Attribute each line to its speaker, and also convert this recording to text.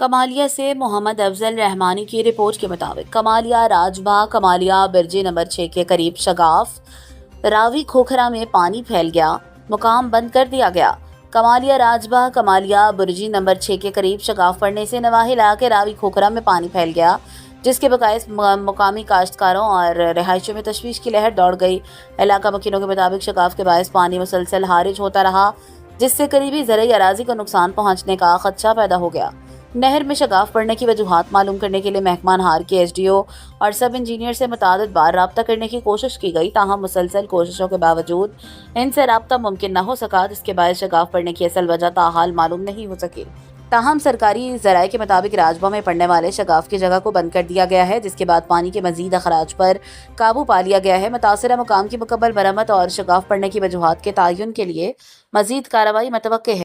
Speaker 1: کمالیہ سے محمد افضل رحمانی کی رپورٹ کے مطابق کمالیہ راجباغ کمالیہ برج نمبر 6 کے قریب شگاف راوی کھوکھرا میں پانی پھیل گیا، مقام بند کر دیا گیا۔ کمالیہ راجباغ کمالیہ برج نمبر 6 کے قریب شگاف پڑنے سے نواحی علاقے راوی کھوکھرا میں پانی پھیل گیا، جس کے باعث مقامی کاشتکاروں اور رہائشیوں میں تشویش کی لہر دوڑ گئی۔ علاقہ مکینوں کے مطابق شگاف کے باعث پانی مسلسل خارج ہوتا رہا، جس سے قریبی زرعی اراضی کو نقصان پہنچنے کا خدشہ پیدا ہو گیا۔ نہر میں شگاف پڑنے کی وجوہات معلوم کرنے کے لیے محکمہ نہار کے ایس.ڈی.او اور سب انجینئر سے متعدد بار رابطہ کرنے کی کوشش کی گئی، تاہم مسلسل کوششوں کے باوجود ان سے رابطہ ممکن نہ ہو سکا، جس کے باعث شگاف پڑنے کی اصل وجہ تاحال معلوم نہیں ہو سکی۔ تاہم سرکاری ذرائع کے مطابق راجباغ میں پڑنے والے شگاف کی جگہ کو بند کر دیا گیا ہے، جس کے بعد پانی کے مزید اخراج پر قابو پا لیا گیا ہے۔ متاثرہ مقام کی مکمل مرمت اور شگاف پڑنے کی وجوہات کے تعین کے لیے مزید کارروائی متوقع ہے۔